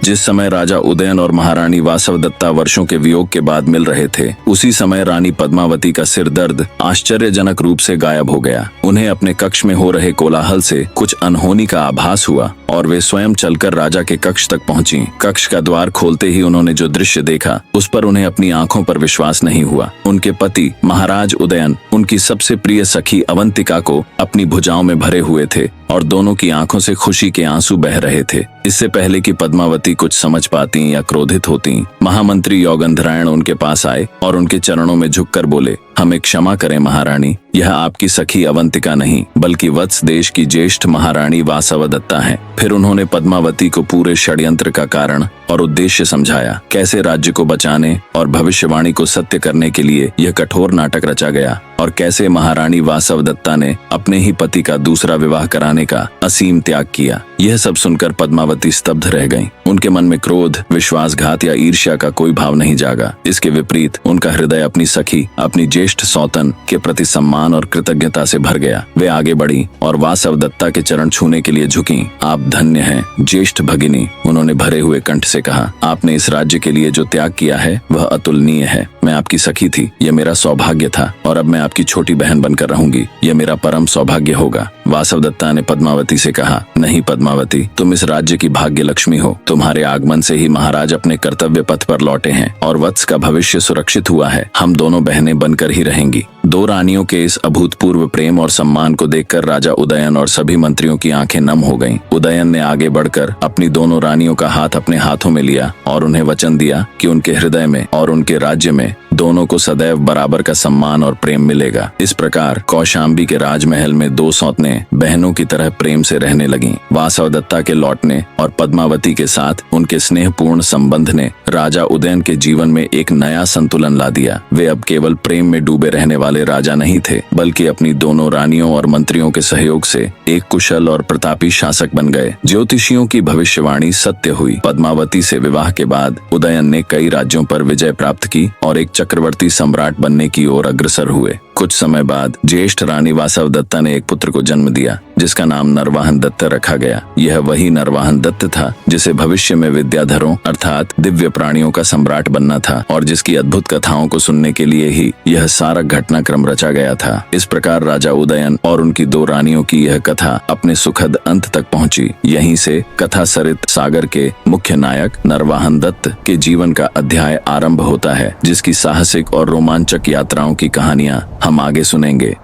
जिस समय राजा उदयन और महारानी वासवदत्ता वर्षों के वियोग के बाद मिल रहे थे, उसी समय रानी पद्मावती का सिर दर्द आश्चर्यजनक रूप से गायब हो गया। उन्हें अपने कक्ष में हो रहे कोलाहल से कुछ अनहोनी का आभास हुआ और वे स्वयं चलकर राजा के कक्ष तक पहुंची। कक्ष का द्वार खोलते ही उन्होंने जो दृश्य देखा, उस पर उन्हें अपनी आंखों पर विश्वास नहीं हुआ। उनके पति महाराज उदयन उनकी सबसे प्रिय सखी अवंतिका को अपनी भुजाओं में भरे हुए थे और दोनों की आंखों से खुशी के आंसू बह रहे थे। इससे पहले कि पद्मावती कुछ समझ पाती या क्रोधित होती, महामंत्री योगंधरायण उनके पास आए और उनके चरणों में झुककर बोले, हमें क्षमा करें महारानी, यह आपकी सखी अवंतिका नहीं बल्कि वत्स देश की ज्येष्ठ महारानी वासवदत्ता है। फिर उन्होंने पद्मावती को पूरे षड्यंत्र का कारण और उद्देश्य समझाया, कैसे राज्य को बचाने और भविष्यवाणी को सत्य करने के लिए यह कठोर नाटक रचा गया और कैसे महारानी वासवदत्ता ने अपने ही पति का दूसरा विवाह कराने का असीम त्याग किया। यह सब सुनकर पद्मावती स्तब्ध रह गईं। उनके मन में क्रोध, विश्वासघात या ईर्ष्या का कोई भाव नहीं जागा। इसके विपरीत उनका हृदय अपनी सखी, अपनी ज्येष्ठ सौतन के प्रति सम्मान और कृतज्ञता से भर गया। वे आगे बढ़ी और वासवदत्ता के चरण छूने के लिए झुकी। आप धन्य हैं ज्येष्ठ भगिनी, उन्होंने भरे हुए कंठ से कहा। आपने इस राज्य के लिए जो त्याग किया है वह अतुलनीय है। मैं आपकी सखी थी, यह मेरा सौभाग्य था और अब मैं आपकी छोटी बहन बनकर रहूंगी, यह मेरा परम सौभाग्य होगा। वासवदत्ता ने पद्मावती से कहा, नहीं पद्मावती, तुम इस राज्य की भाग्य लक्ष्मी हो। तुम्हारे आगमन से ही महाराज अपने कर्तव्य पथ पर लौटे हैं और वत्स का भविष्य सुरक्षित हुआ है। हम दोनों बहनें बनकर ही रहेंगी। दो रानियों के इस अभूतपूर्व प्रेम और सम्मान को देखकर राजा उदयन और सभी मंत्रियों की आंखें नम हो गईं। उदयन ने आगे बढ़कर अपनी दोनों रानियों का हाथ अपने हाथों में लिया और उन्हें वचन दिया कि उनके हृदय में और उनके राज्य में दोनों को सदैव बराबर का सम्मान और प्रेम मिलेगा। इस प्रकार कौशाम्बी के राजमहल में दो सौतें बहनों की तरह प्रेम से रहने लगीं। वासवदत्ता के लौटने और पद्मावती के साथ उनके स्नेहपूर्ण संबंध ने राजा उदयन के जीवन में एक नया संतुलन ला दिया। वे अब केवल प्रेम में डूबे रहने वाले राजा नहीं थे, बल्कि अपनी दोनों रानियों और मंत्रियों के सहयोग से एक कुशल और प्रतापी शासक बन गए। ज्योतिषियों की भविष्यवाणी सत्य हुई। पद्मावती से विवाह के बाद उदयन ने कई राज्यों पर विजय प्राप्त की और एक चक्रवर्ती सम्राट बनने की ओर अग्रसर हुए। कुछ समय बाद ज्येष्ठ रानी वासवदत्ता ने एक पुत्र को जन्म दिया, जिसका नाम नरवाहन दत्त रखा गया। यह वही नरवाहन दत्त था जिसे भविष्य में विद्याधरों अर्थात दिव्य प्राणियों का सम्राट बनना था और जिसकी अद्भुत कथाओं को सुनने के लिए ही यह सारा घटनाक्रम रचा गया था। इस प्रकार राजा उदयन और उनकी दो रानियों की यह कथा अपने सुखद अंत तक पहुंची। यहीं से कथा सरित सागर के मुख्य नायक नरवाहन दत्त के जीवन का अध्याय आरंभ होता है, जिसकी साहसिक और रोमांचक यात्राओं की कहानियां हम आगे सुनेंगे।